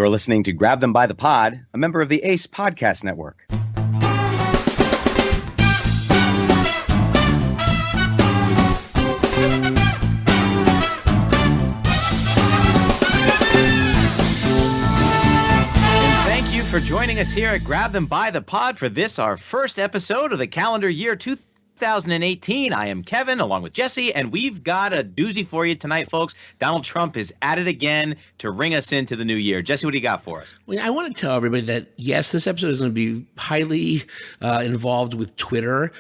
You're listening to Grab Them by the Pod, a member of the ACE Podcast Network. For joining us here at Grab Them by the Pod for this, our first episode of the calendar year 2018. I am Kevin, along with Jesse, and we've got a doozy for you tonight, folks. Donald Trump is at it again to ring us into the new year. Jesse, what do you got for us? Well, I want to tell everybody that, yes, this episode is going to be highly involved with Twitter.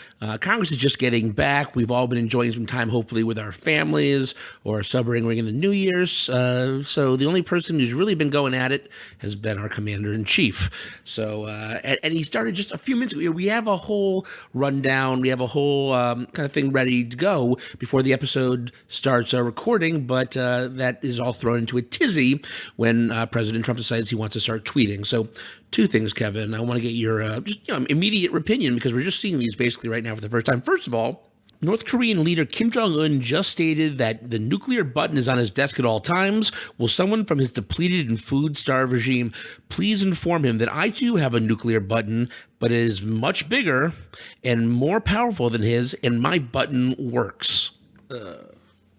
Congress is just getting back. We've all been enjoying some time, hopefully, with our families or celebrating ring in the New Year's. So the only person who's really been going at it has been our commander-in-chief. So, and he started just a few minutes ago. We have a whole rundown. We have a whole kind of thing ready to go before the episode starts recording, but that is all thrown into a tizzy when President Trump decides he wants to start tweeting. So two things, Kevin. I want to get your immediate opinion, because we're just seeing these basically right now for the first time. First of all, North Korean leader Kim Jong-un just stated that the nuclear button is on his desk at all times. Will someone from his depleted and food-starved regime please inform him that I too have a nuclear button, but it is much bigger and more powerful than his, and my button works?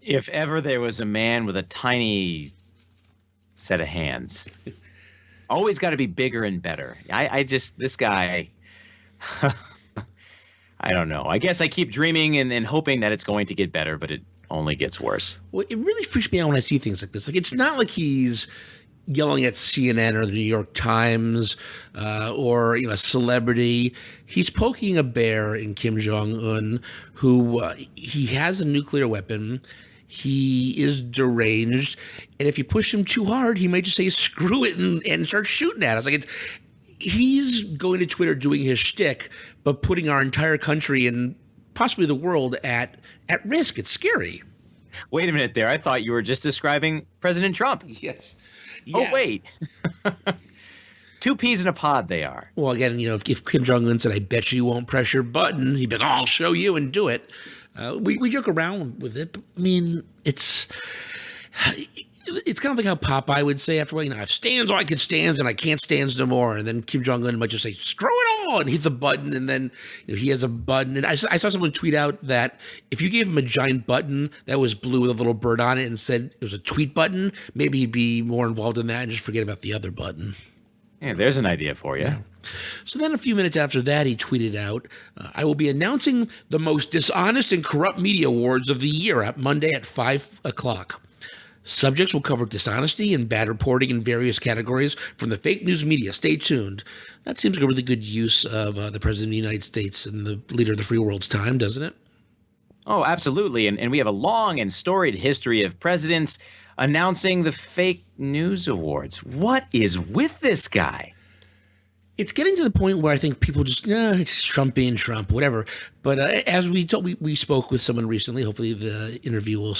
If ever there was a man with a tiny set of hands, always got to be bigger and better. This guy... I don't know. I guess I keep dreaming and hoping that it's going to get better, but it only gets worse. Well, it really freaks me out when I see things like this. Like, it's not like he's yelling at CNN or the New York Times or a celebrity. He's poking a bear in Kim Jong-un, who he has a nuclear weapon. He is deranged, and if you push him too hard, he might just say screw it and start shooting at us. Like, he's going to Twitter doing his shtick, but putting our entire country and possibly the world at risk. It's scary. Wait a minute there. I thought you were just describing President Trump. Yes. Yeah. Oh, wait. Two peas in a pod they are. Well, again, if Kim Jong-un said, I bet you won't press your button, he'd be like, oh, I'll show you and do it. We joke around with it. But, I mean, it's kind of like how Popeye would say after a while, I've stands or I can stands and I can't stands no more. And then Kim Jong-un might just say, screw it all, and hit the button. And then he has a button. And I saw someone tweet out that if you gave him a giant button that was blue with a little bird on it and said it was a tweet button, maybe he'd be more involved in that and just forget about the other button. Yeah, there's an idea for you. Yeah. So then a few minutes after that, he tweeted out, I will be announcing the most dishonest and corrupt media awards of the year at Monday at 5 o'clock. Subjects will cover dishonesty and bad reporting in various categories from the fake news media. Stay tuned. That seems like a really good use of the President of the United States and the leader of the free world's time, doesn't it? Oh, absolutely. And we have a long and storied history of presidents announcing the fake news awards. What is with this guy? It's getting to the point where I think people just, it's Trump being Trump, whatever. But as we we spoke with someone recently, hopefully the interview will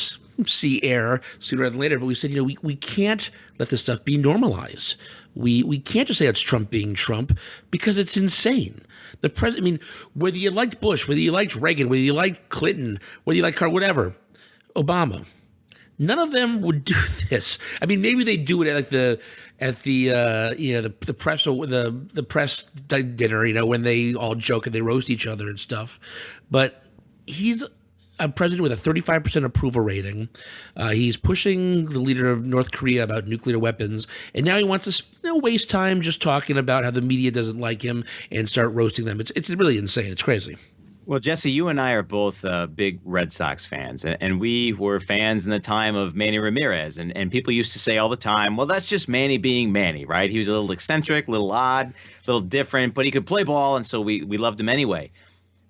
see air sooner rather than later. But we said, we can't let this stuff be normalized. We can't just say it's Trump being Trump, because it's insane. The president, I mean, whether you liked Bush, whether you liked Reagan, whether you liked Clinton, whether you liked Carter, whatever, Obama, none of them would do this. I mean, maybe they do it at the press dinner, when they all joke and they roast each other and stuff. But he's a president with a 35% approval rating. He's pushing the leader of North Korea about nuclear weapons, and now he wants to waste time just talking about how the media doesn't like him and start roasting them. It's really insane. It's crazy. Well, Jesse, you and I are both big Red Sox fans, and we were fans in the time of Manny Ramirez, and people used to say all the time, well, that's just Manny being Manny, right? He was a little eccentric, a little odd, a little different, but he could play ball, and so we loved him anyway.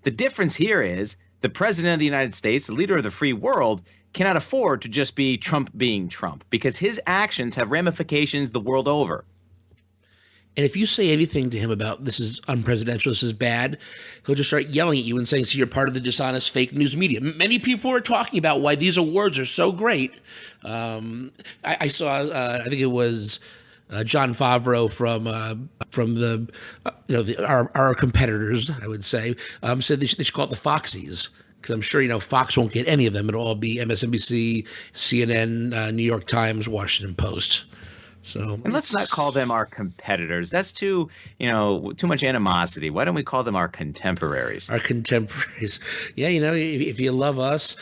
The difference here is the president of the United States, the leader of the free world, cannot afford to just be Trump being Trump, because his actions have ramifications the world over. And if you say anything to him about this is unpresidential, this is bad, he'll just start yelling at you and saying, so you're part of the dishonest fake news media. Many people are talking about why these awards are so great. I saw, I think it was John Favreau from our competitors, I would say, said they should call it the Foxies. Because I'm sure, Fox won't get any of them. It'll all be MSNBC, CNN, New York Times, Washington Post. So, And let's not call them our competitors. That's too much animosity. Why don't we call them our contemporaries? Our contemporaries. Yeah, if you love us,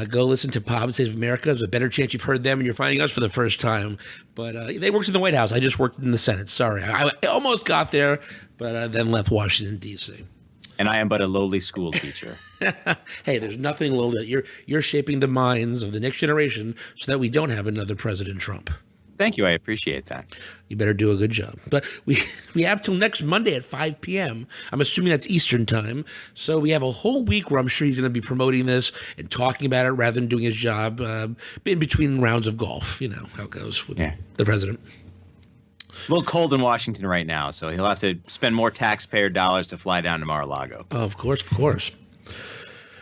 go listen to Pop and State of America. There's a better chance you've heard them and you're finding us for the first time. But they worked in the White House. I just worked in the Senate. Sorry. I almost got there, but then left Washington, D.C. And I am but a lowly school teacher. Hey, there's nothing low that you're shaping the minds of the next generation so that we don't have another President Trump. Thank you. I appreciate that. You better do a good job. But we have till next Monday at 5 p.m. I'm assuming that's Eastern time. So we have a whole week where I'm sure he's going to be promoting this and talking about it rather than doing his job in between rounds of golf. You know how it goes with the president. A little cold in Washington right now, so he'll have to spend more taxpayer dollars to fly down to Mar-a-Lago. Oh, of course.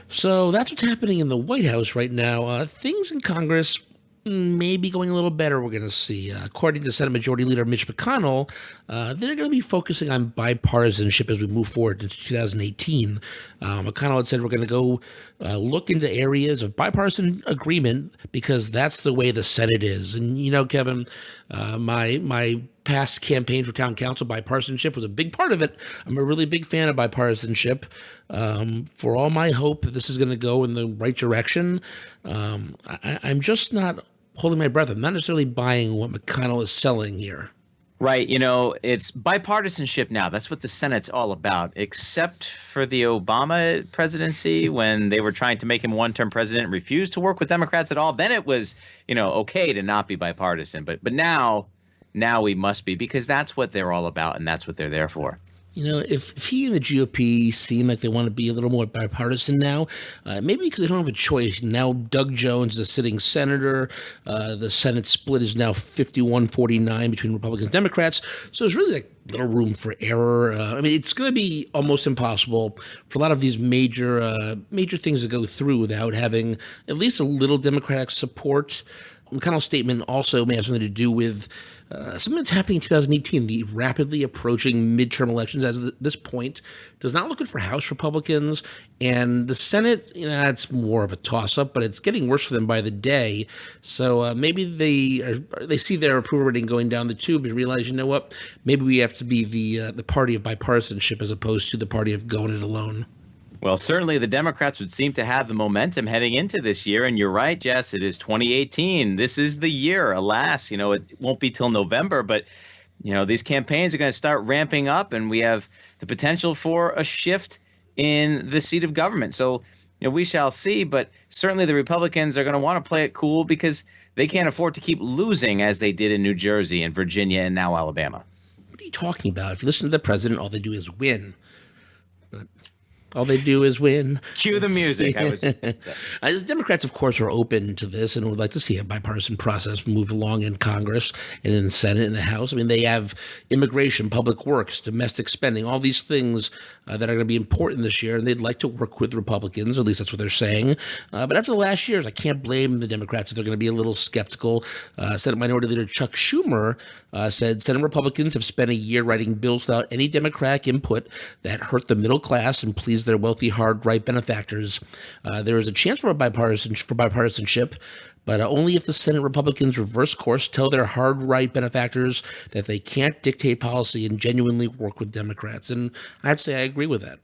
So that's what's happening in the White House right now. Things in Congress maybe going a little better, we're going to see. According to Senate Majority Leader Mitch McConnell, they're going to be focusing on bipartisanship as we move forward into 2018. McConnell had said we're going to go look into areas of bipartisan agreement because that's the way the Senate is. And, Kevin, my past campaign for town council, bipartisanship was a big part of it. I'm a really big fan of bipartisanship. For all my hope that this is going to go in the right direction, I'm just not holding my breath. I'm not necessarily buying what McConnell is selling here. Right. It's bipartisanship now. That's what the Senate's all about, except for the Obama presidency when they were trying to make him one-term president and refused to work with Democrats at all. Then it was, okay to not be bipartisan. But now we must be, because that's what they're all about and that's what they're there for. If he and the GOP seem like they want to be a little more bipartisan now, maybe because they don't have a choice. Now Doug Jones is a sitting senator. The Senate split is now 51-49 between Republicans and Democrats. So there's really little room for error. It's going to be almost impossible for a lot of these major things to go through without having at least a little Democratic support. McConnell's statement also may have something to do with something that's happening in 2018, the rapidly approaching midterm elections. As this point does not look good for House Republicans, and the Senate, it's more of a toss-up, but it's getting worse for them by the day. So maybe they see their approval rating going down the tube and realize, what, maybe we have to be the party of bipartisanship as opposed to the party of going it alone. Well, certainly the Democrats would seem to have the momentum heading into this year. And you're right, Jess, it is 2018. This is the year. Alas, it won't be till November. But, these campaigns are going to start ramping up, and we have the potential for a shift in the seat of government. So, we shall see. But certainly the Republicans are going to want to play it cool because they can't afford to keep losing as they did in New Jersey and Virginia and now Alabama. What are you talking about? If you listen to the president, all they do is win. But all they do is win. Cue the music. Democrats, of course, are open to this and would like to see a bipartisan process move along in Congress and in the Senate and the House. They have immigration, public works, domestic spending, all these things that are going to be important this year, and they'd like to work with Republicans. At least that's what they're saying. But after the last years, I can't blame the Democrats if they're going to be a little skeptical. Senate Minority Leader Chuck Schumer said Senate Republicans have spent a year writing bills without any Democratic input that hurt the middle class and please their wealthy, hard right benefactors. There is a chance for bipartisanship, but only if the Senate Republicans reverse course, tell their hard right benefactors that they can't dictate policy and genuinely work with Democrats. And I'd say I agree with that.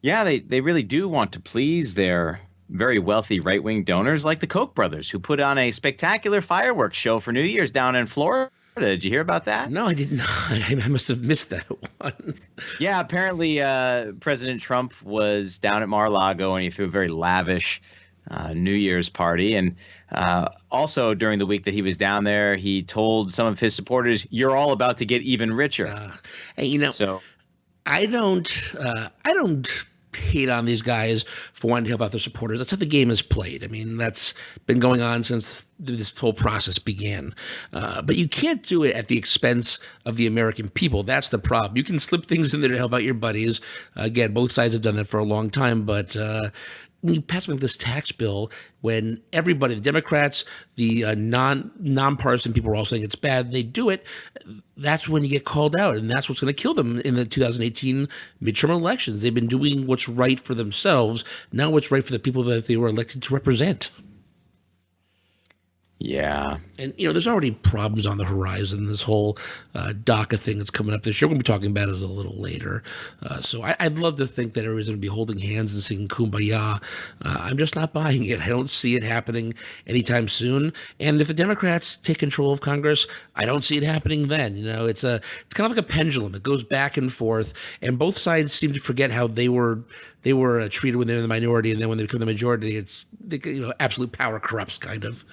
Yeah, they really do want to please their very wealthy right-wing donors like the Koch brothers, who put on a spectacular fireworks show for New Year's down in Florida. Did you hear about that? No, I did not. I must have missed that one. Yeah, apparently President Trump was down at Mar-a-Lago and he threw a very lavish New Year's party. And also during the week that he was down there, he told some of his supporters, "You're all about to get even richer." So I don't hate on these guys for wanting to help out their supporters. That's how the game is played. That's been going on since this whole process began. But you can't do it at the expense of the American people. That's the problem. You can slip things in there to help out your buddies. Again, both sides have done that for a long time, but when you pass this tax bill, when everybody, the Democrats, the nonpartisan people are all saying it's bad, they do it, that's when you get called out, and that's what's going to kill them in the 2018 midterm elections. They've been doing what's right for themselves, not what's right for the people that they were elected to represent. Yeah. And, there's already problems on the horizon. This whole DACA thing that's coming up this year. We're going to be talking about it a little later. So I'd love to think that everybody's going to be holding hands and singing Kumbaya. I'm just not buying it. I don't see it happening anytime soon. And if the Democrats take control of Congress, I don't see it happening then. It's kind of like a pendulum. It goes back and forth. And both sides seem to forget how they were treated when they're in the minority. And then when they become the majority, it's absolute power corrupts, kind of.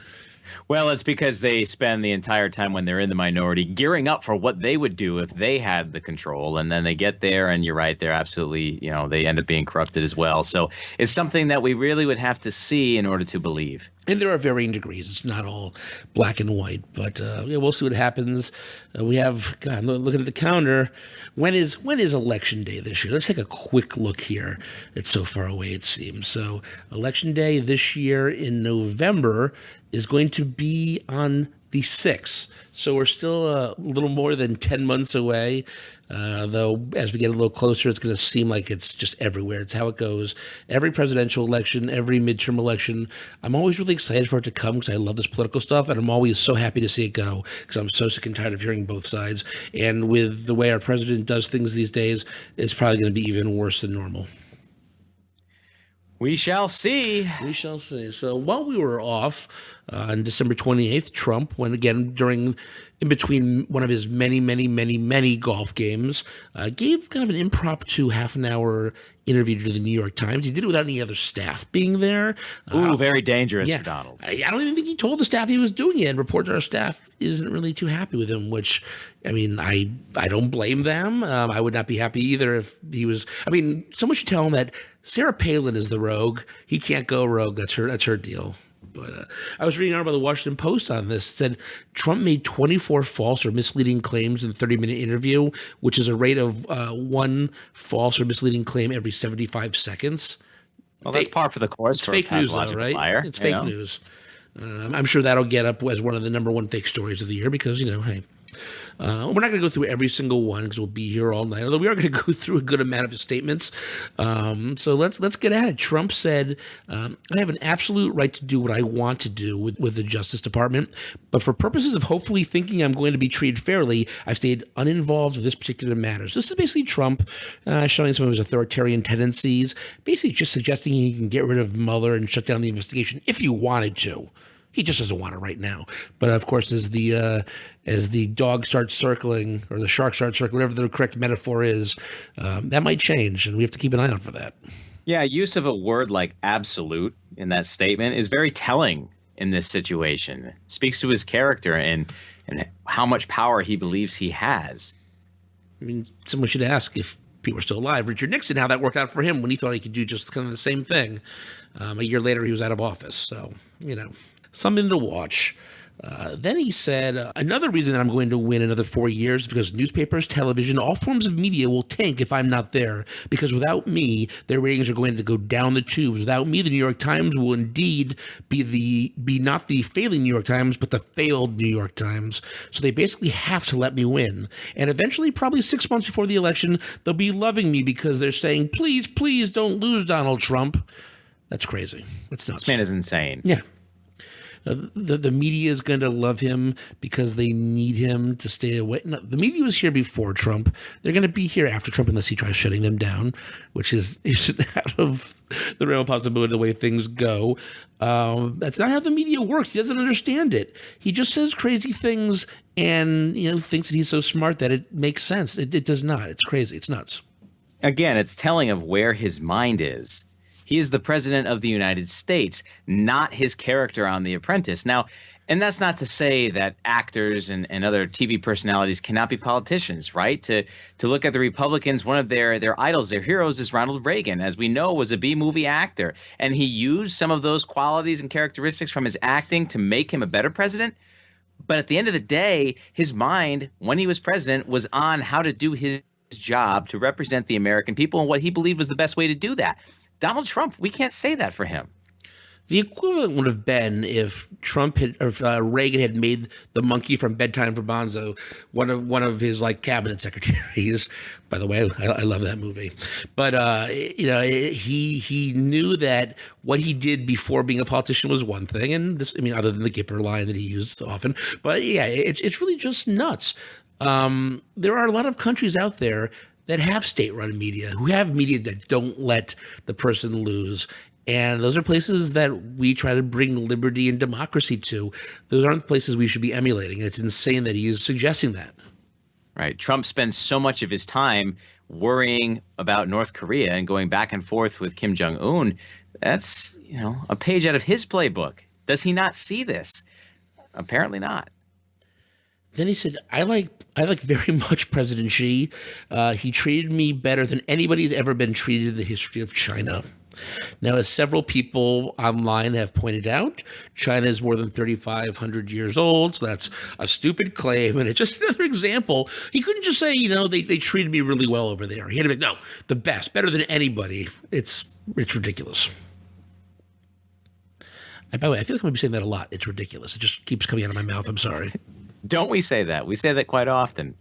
Well, it's because they spend the entire time when they're in the minority gearing up for what they would do if they had the control. And then they get there and you're right, they're absolutely, they end up being corrupted as well. So it's something that we really would have to see in order to believe. And there are varying degrees. It's not all black and white, but we'll see what happens. We have, God, looking at the calendar. When is Election Day this year? Let's take a quick look here. It's so far away, it seems. So Election Day this year in November is going to be on the 6th. So we're still a little more than 10 months away. Though as we get a little closer, it's going to seem like it's just everywhere. It's how it goes. Every presidential election, every midterm election, I'm always really excited for it to come because I love this political stuff, and I'm always so happy to see it go because I'm so sick and tired of hearing both sides. And with the way our president does things these days, it's probably going to be even worse than normal. We shall see. We shall see. So while we were off on December 28th, Trump went again in between one of his many golf games, gave kind of an impromptu half-an-hour interview to the New York Times. He did it without any other staff being there. Ooh, very dangerous for Donald. I don't even think he told the staff he was doing it, and reports our staff isn't really too happy with him, which, I mean, I don't blame them. I would not be happy either if he was – I mean, someone should tell him that Sarah Palin is the rogue. He can't go rogue. That's her deal. But I was reading an article by the Washington Post on this. It said Trump made 24 false or misleading claims in a 30-minute interview, which is a rate of one false or misleading claim every 75 seconds. Well, that's par for the course for a pathological liar. It's fake news. I'm sure that'll get up as one of the number one fake stories of the year because, hey. We're not going to go through every single one because we'll be here all night, although we are going to go through a good amount of his statements. So let's get at it. Trump said, I have an absolute right to do what I want to do with the Justice Department, but for purposes of hopefully thinking I'm going to be treated fairly, I've stayed uninvolved with this particular matter. So this is basically Trump showing some of his authoritarian tendencies, basically just suggesting he can get rid of Mueller and shut down the investigation if you wanted to. He just doesn't want it right now. But of course, as the dog starts circling or the shark starts circling, whatever the correct metaphor is, that might change, and we have to keep an eye out for that. Yeah, use of a word like absolute in that statement is very telling in this situation. It speaks to his character and how much power he believes he has. I mean, someone should ask if people are still alive. Richard Nixon, how that worked out for him when he thought he could do just kind of the same thing. A year later, he was out of office. So, something to watch. Then he said, another reason that I'm going to win another 4 years is because newspapers, television, all forms of media will tank if I'm not there. Because without me, their ratings are going to go down the tubes. Without me, the New York Times will indeed be not the failing New York Times, but the failed New York Times. So they basically have to let me win. And eventually, probably 6 months before the election, they'll be loving me because they're saying, please don't lose Donald Trump. That's crazy. That's nuts. This man is insane. Yeah. The media is going to love him because they need him to stay away. No, the media was here before Trump. They're going to be here after Trump unless he tries shutting them down, which is out of the realm of possibility the way things go. That's not how the media works. He doesn't understand it. He just says crazy things and thinks that he's so smart that it makes sense. It does not. It's crazy. It's nuts. Again, it's telling of where his mind is. He is the president of the United States, not his character on The Apprentice. Now, and that's not to say that actors and other TV personalities cannot be politicians, right? To look at the Republicans, one of their idols, their heroes is Ronald Reagan, as we know, was a B-movie actor. And he used some of those qualities and characteristics from his acting to make him a better president. But at the end of the day, his mind, when he was president, was on how to do his job to represent the American people and what he believed was the best way to do that. Donald Trump, we can't say that for him. The equivalent would have been if Trump had, or if Reagan had made the monkey from Bedtime for Bonzo one of his like cabinet secretaries. By the way, I love that movie. But he knew that what he did before being a politician was one thing, and this, I mean, other than the Gipper line that he used so often. But yeah, it's really just nuts. There are a lot of countries out there that have state-run media, who have media that don't let the person lose. And those are places that we try to bring liberty and democracy to. Those aren't places we should be emulating. It's insane that he is suggesting that. Right. Trump spends so much of his time worrying about North Korea and going back and forth with Kim Jong-un. That's, a page out of his playbook. Does he not see this? Apparently not. Then he said, I like very much President Xi. He treated me better than anybody's ever been treated in the history of China. Now, as several people online have pointed out, China is more than 3,500 years old, so that's a stupid claim, and it's just another example. He couldn't just say, they treated me really well over there. He had to be, no, the best, better than anybody. It's ridiculous. And by the way, I feel like I'm going to be saying that a lot. It's ridiculous. It just keeps coming out of my mouth. I'm sorry. Don't we say that? We say that quite often.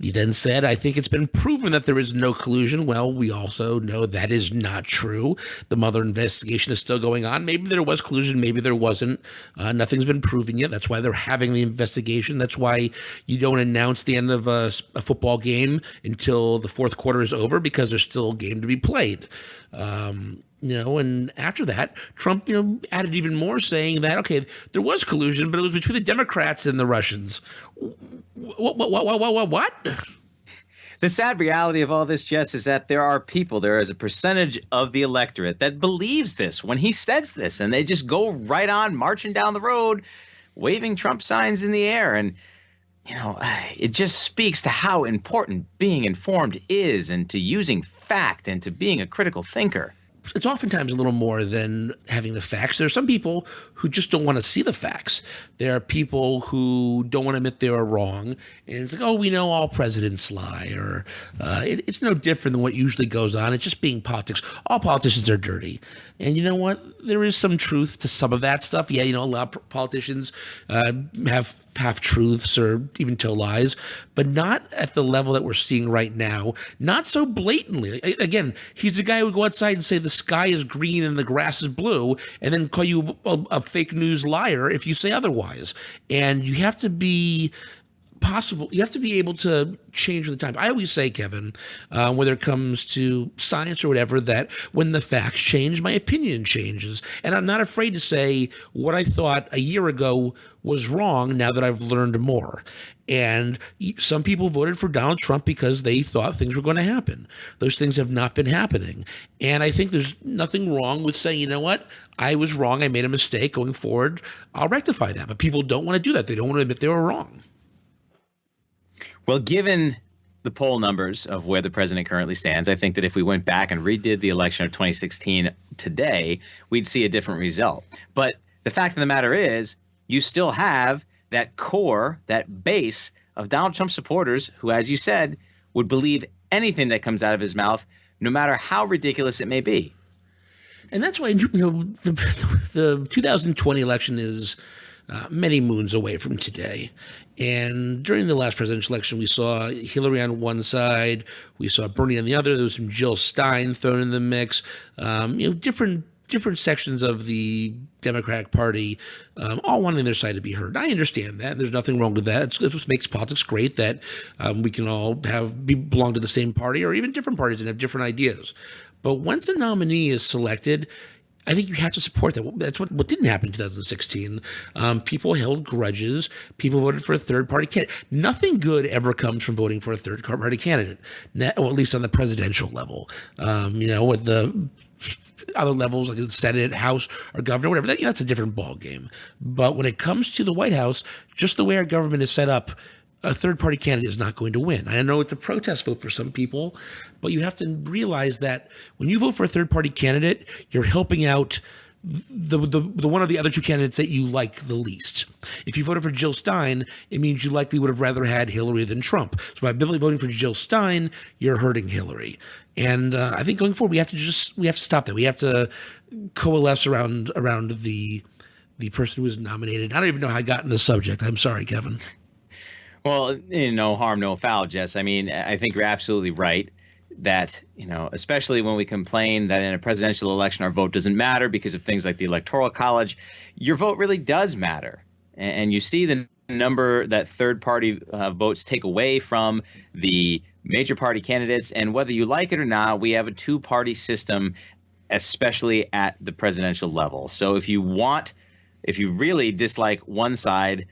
He then said, I think it's been proven that there is no collusion. Well, we also know that is not true. The Mueller investigation is still going on. Maybe there was collusion. Maybe there wasn't. Nothing's been proven yet. That's why they're having the investigation. That's why you don't announce the end of a football game until the fourth quarter is over, because there's still a game to be played. And after that, Trump, added even more, saying that, okay, there was collusion, but it was between the Democrats and the Russians. What? The sad reality of all this, Jess, is that there is a percentage of the electorate that believes this when he says this, and they just go right on marching down the road, waving Trump signs in the air. And, it just speaks to how important being informed is, and to using fact, and to being a critical thinker. It's oftentimes a little more than having the facts. There are some people who just don't want to see the facts. There are people who don't want to admit they are wrong. And it's like, oh, we know all presidents lie. Or it's no different than what usually goes on. It's just being politics. All politicians are dirty. And you know what? There is some truth to some of that stuff. Yeah, a lot of politicians have half-truths or even tell lies, but not at the level that we're seeing right now, not so blatantly. Again, he's the guy who would go outside and say the sky is green and the grass is blue, and then call you a fake news liar if you say otherwise. And you have to be you have to be able to change with the times. I always say, Kevin, whether it comes to science or whatever, that when the facts change, my opinion changes. And I'm not afraid to say what I thought a year ago was wrong now that I've learned more. And some people voted for Donald Trump because they thought things were going to happen. Those things have not been happening. And I think there's nothing wrong with saying, you know what, I was wrong. I made a mistake. Going forward, I'll rectify that. But people don't want to do that. They don't want to admit they were wrong. Well, given the poll numbers of where the president currently stands, I think that if we went back and redid the election of 2016 today, we'd see a different result. But the fact of the matter is, you still have that core, that base of Donald Trump supporters who, as you said, would believe anything that comes out of his mouth, no matter how ridiculous it may be. And that's why, the 2020 election is many moons away from today. And during the last presidential election, we saw Hillary on one side, we saw Bernie on the other. There was some Jill Stein thrown in the mix. Different sections of the Democratic Party, all wanting their side to be heard. I understand that. There's nothing wrong with that. It's what makes politics great, that we can all belong to the same party or even different parties and have different ideas. But once a nominee is selected, I think you have to support that. That's what didn't happen in 2016. People held grudges. People voted for a third-party candidate. Nothing good ever comes from voting for a third-party candidate, or at least on the presidential level. With the other levels like the Senate, House, or governor, whatever, that's a different ballgame. But when it comes to the White House, just the way our government is set up, a third-party candidate is not going to win. I know it's a protest vote for some people, but you have to realize that when you vote for a third-party candidate, you're helping out the one of the other two candidates that you like the least. If you voted for Jill Stein, it means you likely would have rather had Hillary than Trump. So by voting for Jill Stein, you're hurting Hillary. And I think going forward, we have to stop that. We have to coalesce around the person who was nominated. I don't even know how I got in the subject. I'm sorry, Kevin. Well, no harm, no foul, Jess. I mean, I think you're absolutely right that, especially when we complain that in a presidential election our vote doesn't matter because of things like the Electoral College, your vote really does matter. And you see the number that third-party votes take away from the major party candidates. And whether you like it or not, we have a two-party system, especially at the presidential level. So if you really dislike one side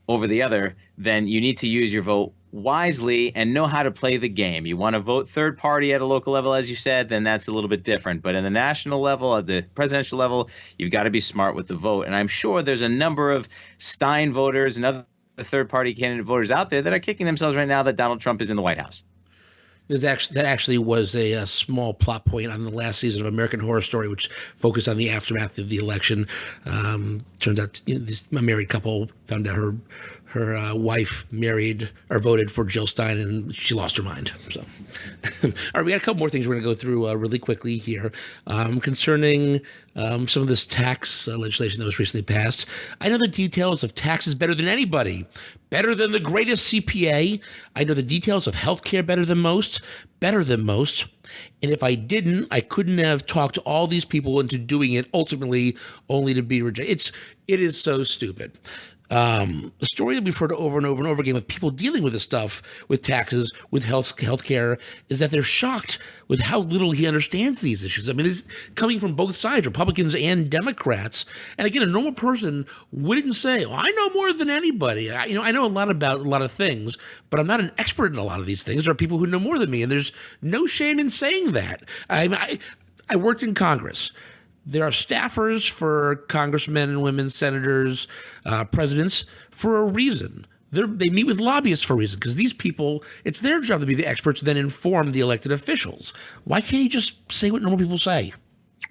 over the other, then you need to use your vote wisely and know how to play the game. You want to vote third party at a local level, as you said, then that's a little bit different. But at the national level, at the presidential level, you've got to be smart with the vote. And I'm sure there's a number of Stein voters and other third party candidate voters out there that are kicking themselves right now that Donald Trump is in the White House. That actually was a small plot point on the last season of American Horror Story, which focused on the aftermath of the election. Turned out this married couple found out her wife married or voted for Jill Stein, and she lost her mind. So, all right, we got a couple more things we're going to go through really quickly here concerning some of this tax legislation that was recently passed. I know the details of taxes better than anybody, better than the greatest CPA. I know the details of healthcare better than most. And if I didn't, I couldn't have talked all these people into doing it, ultimately only to be rejected. It is so stupid. The story that we've heard over and over and over again with people dealing with this stuff, with taxes, with healthcare, is that they're shocked with how little he understands these issues. I mean, this is coming from both sides, Republicans and Democrats. And again, a normal person wouldn't say, well, I know more than anybody. I know a lot about a lot of things, but I'm not an expert in a lot of these things. There are people who know more than me, and there's no shame in saying that. I worked in Congress. There are staffers for congressmen and women, senators, presidents for a reason. They meet with lobbyists for a reason, because these people, it's their job to be the experts, then inform the elected officials. Why can't he just say what normal people say?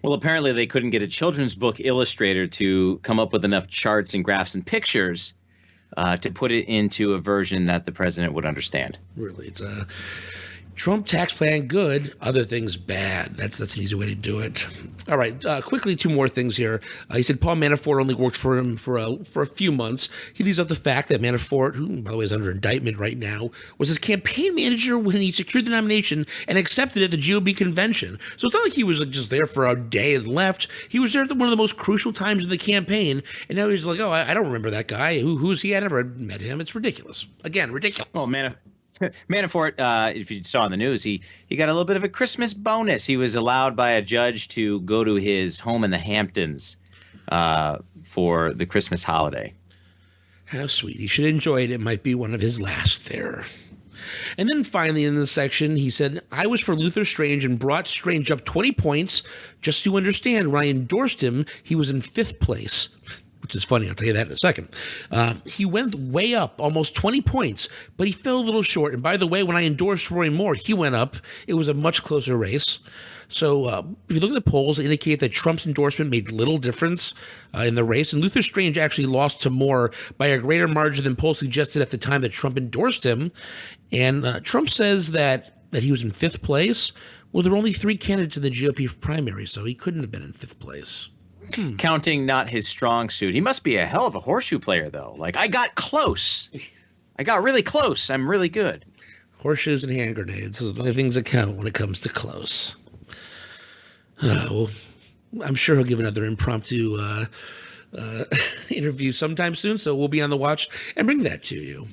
Well, apparently they couldn't get a children's book illustrator to come up with enough charts and graphs and pictures to put it into a version that the president would understand. Really, it's a Trump tax plan good, other things bad. That's an easy way to do it. All right, quickly, two more things here. He said Paul Manafort only worked for him for a few months. He leaves out the fact that Manafort, who, by the way, is under indictment right now, was his campaign manager when he secured the nomination and accepted at the GOP convention. So it's not like he was just there for a day and left. He was there at one of the most crucial times in the campaign, and now he's like, oh, I don't remember that guy. Who's he? I never met him. It's ridiculous. Again, ridiculous. Oh, Manafort, if you saw in the news, he got a little bit of a Christmas bonus. He was allowed by a judge to go to his home in the Hamptons for the Christmas holiday. How sweet. He should enjoy it. It might be one of his last there. And then finally in this section, he said, I was for Luther Strange and brought Strange up 20 points. Just to understand, when I endorsed him, he was in 5th place. Which is funny. I'll tell you that in a second. He went way up, almost 20 points, but he fell a little short. And by the way, when I endorsed Roy Moore, he went up. It was a much closer race. So if you look at the polls, they indicate that Trump's endorsement made little difference in the race. And Luther Strange actually lost to Moore by a greater margin than polls suggested at the time that Trump endorsed him. And Trump says that he was in 5th place. Well, there were only 3 candidates in the GOP primary, so he couldn't have been in 5th place. Counting not his strong suit. He must be a hell of a horseshoe player, though. Like, I got close. I got really close. I'm really good. Horseshoes and hand grenades. Those are the only things that count when it comes to close. Well, I'm sure he'll give another impromptu interview sometime soon, so we'll be on the watch and bring that to you.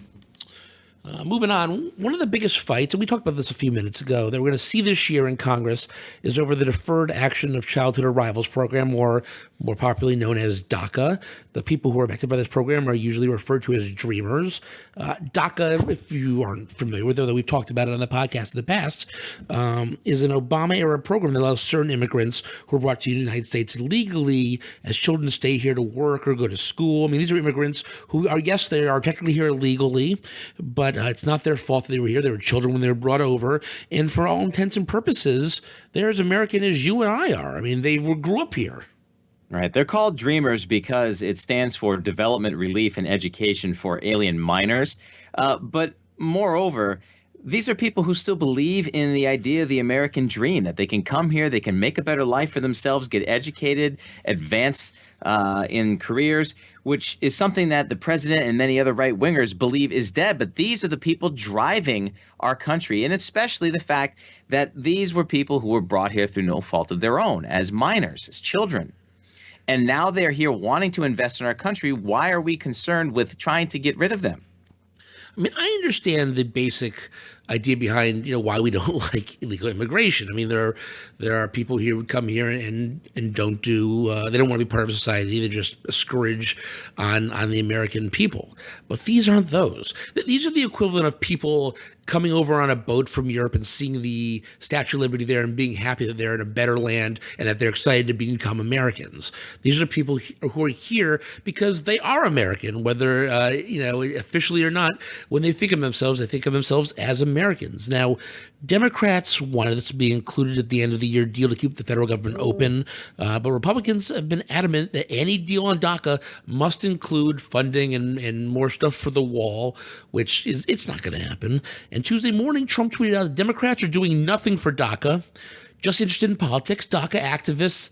Moving on, one of the biggest fights, and we talked about this a few minutes ago, that we're going to see this year in Congress is over the Deferred Action of Childhood Arrivals program, or more popularly known as DACA. The people who are affected by this program are usually referred to as dreamers. DACA, if you aren't familiar with it, though we've talked about it on the podcast in the past, is an Obama-era program that allows certain immigrants who are brought to the United States legally as children to stay here to work or go to school. I mean, these are immigrants who are, yes, they are technically here illegally, but it's not their fault that they were here. They were children when they were brought over. And for all intents and purposes, they're as American as you and I are. I mean, they grew up here. Right. They're called Dreamers because it stands for Development Relief and Education for Alien Minors. But moreover, these are people who still believe in the idea of the American dream, that they can come here, they can make a better life for themselves, get educated, advance in careers, which is something that the president and many other right wingers believe is dead. But these are the people driving our country, and especially the fact that these were people who were brought here through no fault of their own, as minors, as children. And now they're here wanting to invest in our country. Why are we concerned with trying to get rid of them? I mean, I understand the basic idea behind why we don't like illegal immigration. I mean, there are people here who come here and don't do they don't want to be part of society. They're just a scourge on the American people. But these aren't those. These are the equivalent of people coming over on a boat from Europe and seeing the Statue of Liberty there and being happy that they're in a better land and that they're excited to become Americans. These are people who are here because they are American, whether officially or not. When they think of themselves, they think of themselves as Americans. Now, Democrats wanted this to be included at the end of the year deal to keep the federal government open, but Republicans have been adamant that any deal on DACA must include funding and more stuff for the wall, which it's not going to happen. And Tuesday morning, Trump tweeted out that Democrats are doing nothing for DACA, just interested in politics. DACA activists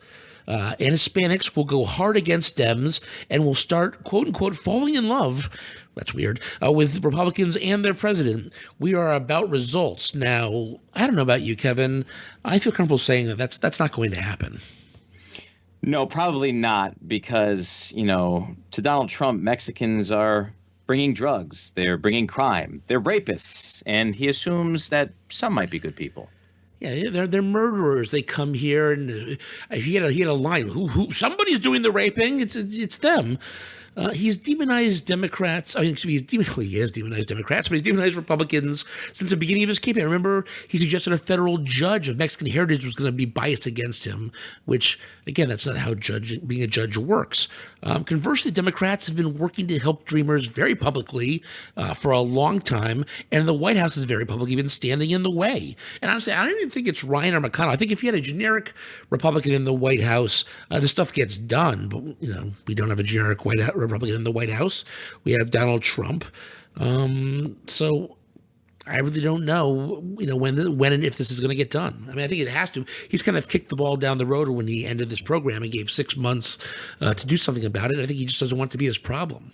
and Hispanics will go hard against Dems and will start, quote unquote, falling in love. That's weird. With Republicans and their president. We are about results. Now, I don't know about you, Kevin. I feel comfortable saying that that's not going to happen. No, probably not, because, to Donald Trump, Mexicans are bringing drugs. They're bringing crime. They're rapists. And he assumes that some might be good people. Yeah, they're murderers. They come here, and he had a line. Who? Somebody's doing the raping. It's them. He's demonized Democrats. I mean, he has demonized Democrats, but he's demonized Republicans since the beginning of his campaign. I remember he suggested a federal judge of Mexican heritage was going to be biased against him, which, again, that's not how being a judge works. Conversely, Democrats have been working to help Dreamers very publicly for a long time, and the White House is very publicly been standing in the way. And honestly, I don't even think it's Ryan or McConnell. I think if you had a generic Republican in the White House, the stuff gets done. But we don't have a generic Republican in the White House. We have Donald Trump. So I really don't know, when and if this is going to get done. I mean, I think it has to. He's kind of kicked the ball down the road when he ended this program and gave 6 months to do something about it. I think he just doesn't want it to be his problem.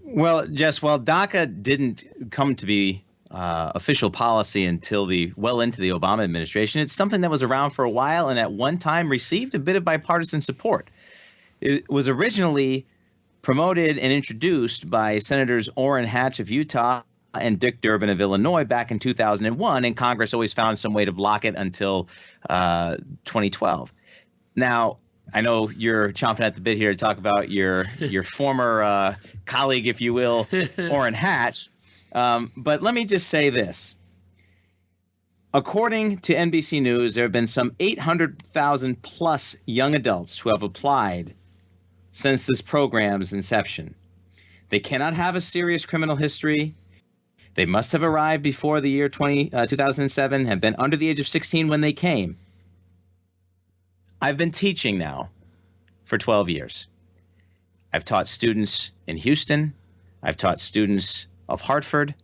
Well, Jess, while DACA didn't come to be official policy until well into the Obama administration, it's something that was around for a while and at one time received a bit of bipartisan support. It was originally promoted and introduced by Senators Orrin Hatch of Utah and Dick Durbin of Illinois back in 2001, and Congress always found some way to block it until 2012. Now, I know you're chomping at the bit here to talk about your former colleague, if you will, Orrin Hatch, but let me just say this. According to NBC News, there have been some 800,000 plus young adults who have applied since this program's inception. They cannot have a serious criminal history. They must have arrived before the year 2007, have been under the age of 16 when they came. I've been teaching now for 12 years. I've taught students in Houston. I've taught students of Hartford.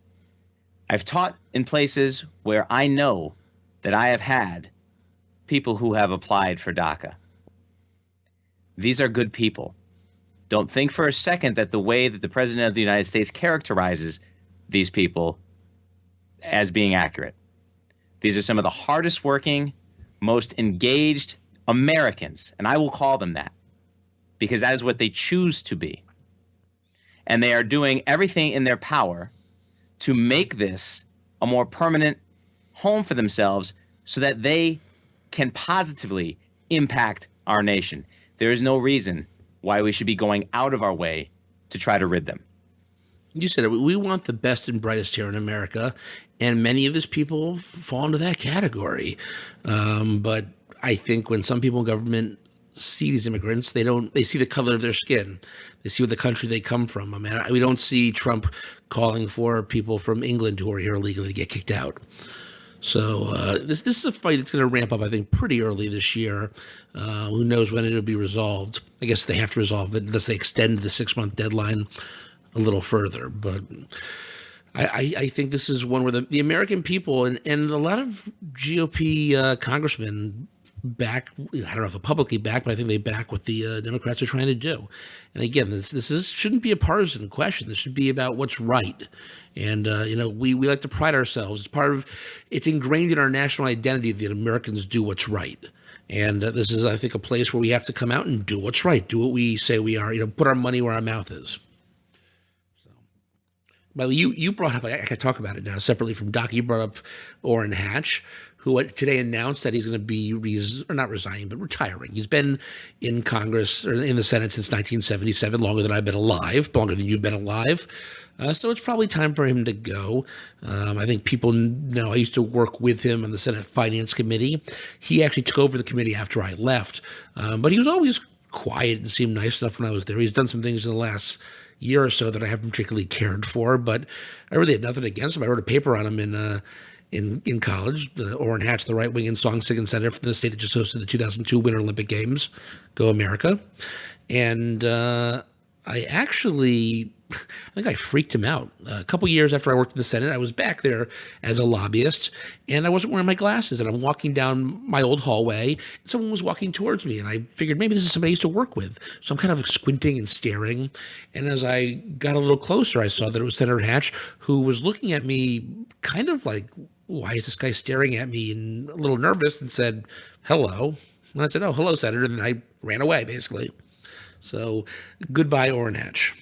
I've taught in places where I know that I have had people who have applied for DACA. These are good people. Don't think for a second that the way that the President of the United States characterizes these people as being accurate. These are some of the hardest working, most engaged Americans, and I will call them that because that is what they choose to be. And they are doing everything in their power to make this a more permanent home for themselves so that they can positively impact our nation. There is no reason why we should be going out of our way to try to rid them. You said it. We want the best and brightest here in America, and many of these people fall into that category. But I think when some people in government see these immigrants, they see the color of their skin. They see what the country they come from. I mean, we don't see Trump calling for people from England who are here illegally to get kicked out. So this is a fight that's going to ramp up, I think, pretty early this year. Who knows when it'll be resolved? I guess they have to resolve it unless they extend the 6-month deadline a little further. But I think this is one where the American people and a lot of GOP congressmen back. I don't know if they're publicly back, but I think they back what the Democrats are trying to do. And again, this shouldn't be a partisan question. This should be about what's right. And we like to pride ourselves. It's ingrained in our national identity that Americans do what's right. And this is, I think, a place where we have to come out and do what's right. Do what we say we are. Put our money where our mouth is. Well, you brought up, I can talk about it now separately from DACA. You brought up Orrin Hatch, who today announced that he's going to be not resigning, but retiring. He's been in Congress or in the Senate since 1977, longer than I've been alive, longer than you've been alive. So it's probably time for him to go. I think people know I used to work with him on the Senate Finance Committee. He actually took over the committee after I left, but he was always quiet and seemed nice enough when I was there. He's done some things in the last year or so that I haven't particularly cared for, but I really had nothing against him. I wrote a paper on him in college. Orrin Hatch, the right wing and song singing senator from the state that just hosted the 2002 Winter Olympic Games. Go America. And I think I freaked him out. A couple years after I worked in the Senate, I was back there as a lobbyist, and I wasn't wearing my glasses, and I'm walking down my old hallway, and someone was walking towards me, and I figured maybe this is somebody I used to work with. So I'm kind of squinting and staring, and as I got a little closer, I saw that it was Senator Hatch, who was looking at me kind of like, why is this guy staring at me, and a little nervous, and said, hello. And I said, oh, hello, Senator, and then I ran away, basically. So goodbye, Orrin Hatch.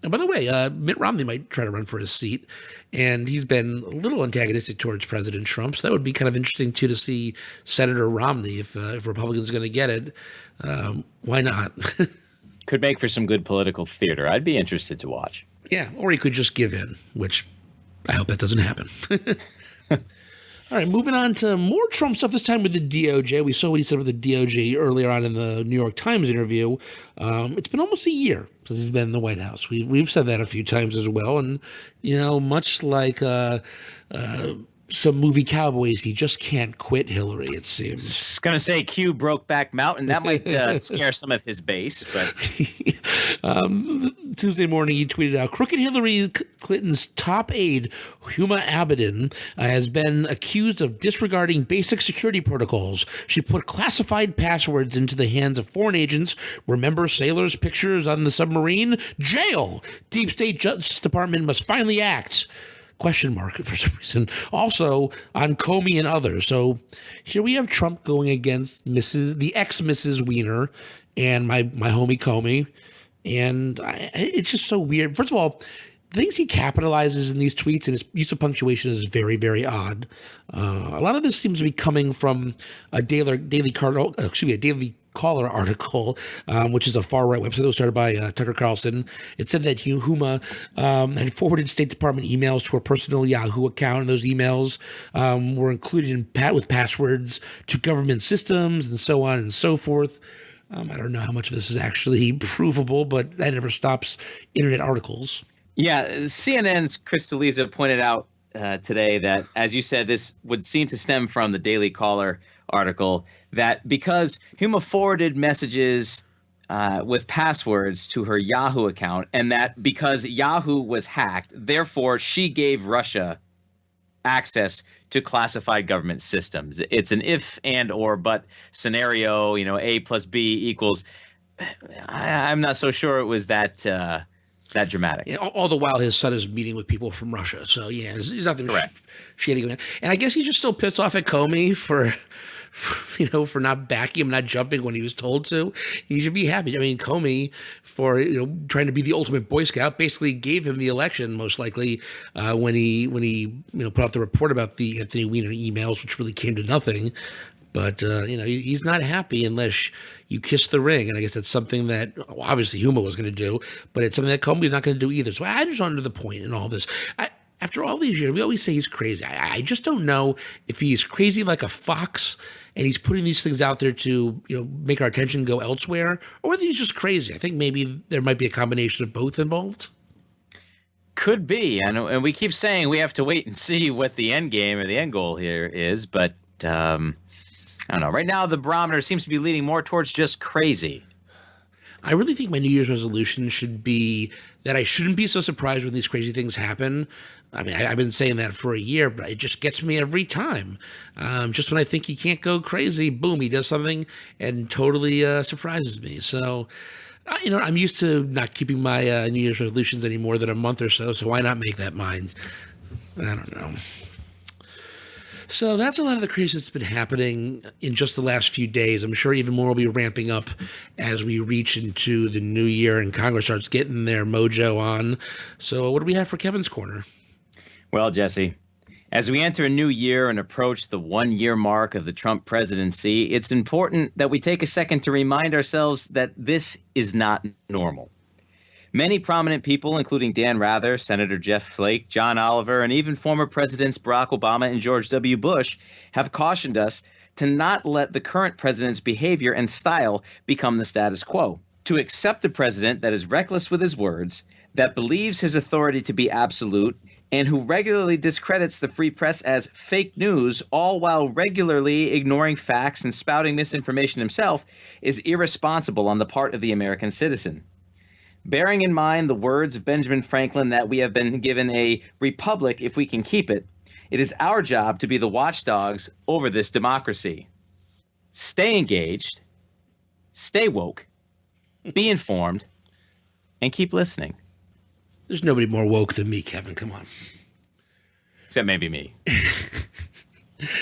And by the way, Mitt Romney might try to run for his seat, and he's been a little antagonistic towards President Trump. So that would be kind of interesting, too, to see Senator Romney, if Republicans are going to get it. Why not? Could make for some good political theater. I'd be interested to watch. Yeah, or he could just give in, which I hope that doesn't happen. All right, moving on to more Trump stuff, this time with the DOJ. We saw what he said with the DOJ earlier on in the New York Times interview. It's been almost a year since he's been in the White House. We've said that a few times as well. And, much like some movie cowboys, he just can't quit Hillary, it seems. I was going to say Q Brokeback Mountain. That might scare some of his base. But Tuesday morning, he tweeted out, crooked Hillary Clinton's top aide, Huma Abedin, has been accused of disregarding basic security protocols. She put classified passwords into the hands of foreign agents. Remember sailors' pictures on the submarine? Jail! Deep State Justice Department must finally act. Question mark for some reason. Also on Comey and others. So here we have Trump going against the ex-Mrs. Weiner and my homie Comey. And it's just so weird. First of all, the things he capitalizes in these tweets and his use of punctuation is very, very odd. A lot of this seems to be coming from a Daily Caller article, which is a far-right website that was started by Tucker Carlson. It said that Huma had forwarded State Department emails to her personal Yahoo account, and those emails were included with passwords to government systems and so on and so forth. I don't know how much of this is actually provable, but that never stops internet articles. Yeah, CNN's Chris D'Elia pointed out today that, as you said, this would seem to stem from the Daily Caller article, that because Huma forwarded messages with passwords to her Yahoo account, and that because Yahoo was hacked, therefore she gave Russia access to classified government systems. It's an if and or but scenario, A plus B equals. I'm not so sure it was that dramatic. Yeah, all the while his son is meeting with people from Russia. So yeah, there's nothing shady going on. And I guess he's just still pissed off at Comey for not backing him, not jumping when he was told to. He should be happy. I mean, Comey, for trying to be the ultimate Boy Scout, basically gave him the election, most likely, when he put out the report about the Anthony Weiner emails, which really came to nothing. But he's not happy unless you kiss the ring, and I guess that's something that obviously Huma was going to do, but it's something that Comey's not going to do either. So I just don't know the point in all this. After all these years, we always say he's crazy. I just don't know if he's crazy like a fox and he's putting these things out there to make our attention go elsewhere, or whether he's just crazy. I think maybe there might be a combination of both involved. Could be, and we keep saying we have to wait and see what the end game or the end goal here is, but I don't know. Right now, the barometer seems to be leaning more towards just crazy. I really think my New Year's resolution should be that I shouldn't be so surprised when these crazy things happen. I mean, I've been saying that for a year, but it just gets me every time. Just when I think he can't go crazy, boom, he does something and totally surprises me. So, I'm used to not keeping my New Year's resolutions any more than a month or so why not make that mine? I don't know. So that's a lot of the crazy that's been happening in just the last few days. I'm sure even more will be ramping up as we reach into the new year and Congress starts getting their mojo on. So what do we have for Kevin's Corner? Well, Jesse, as we enter a new year and approach the 1-year mark of the Trump presidency, it's important that we take a second to remind ourselves that this is not normal. Many prominent people, including Dan Rather, Senator Jeff Flake, John Oliver, and even former Presidents Barack Obama and George W. Bush, have cautioned us to not let the current president's behavior and style become the status quo. To accept a president that is reckless with his words, that believes his authority to be absolute, and who regularly discredits the free press as fake news, all while regularly ignoring facts and spouting misinformation himself, is irresponsible on the part of the American citizen. Bearing in mind the words of Benjamin Franklin that we have been given a republic if we can keep it, it is our job to be the watchdogs over this democracy. Stay engaged, stay woke, be informed, and keep listening. There's nobody more woke than me, Kevin. Come on. Except maybe me.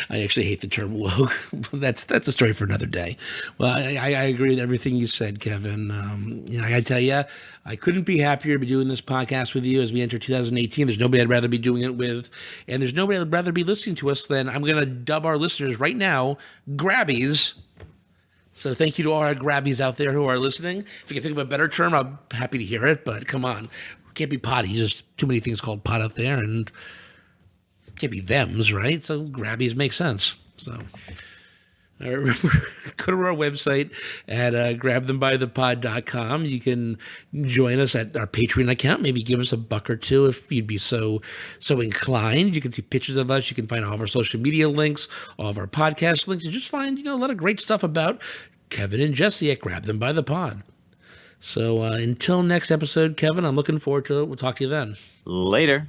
I actually hate the term woke. That's a story for another day. Well, I agree with everything you said, Kevin. I tell you, I couldn't be happier to be doing this podcast with you as we enter 2018. There's nobody I'd rather be doing it with, and there's nobody I'd rather be listening to us than I'm going to dub our listeners right now, Grabbies. So thank you to all our Grabbies out there who are listening. If you can think of a better term, I'm happy to hear it, but come on. We can't be potty. There's too many things called pot out there, and can't be thems, right? So Grabbies make sense. So remember, go to our website at grabthembythepod.com. You can join us at our Patreon account. Maybe give us $1 or $2 if you'd be so inclined. You can see pictures of us. You can find all of our social media links, all of our podcast links, and just find a lot of great stuff about Kevin and Jesse at Grab Them by the Pod. So until next episode, Kevin, I'm looking forward to it. We'll talk to you then. Later.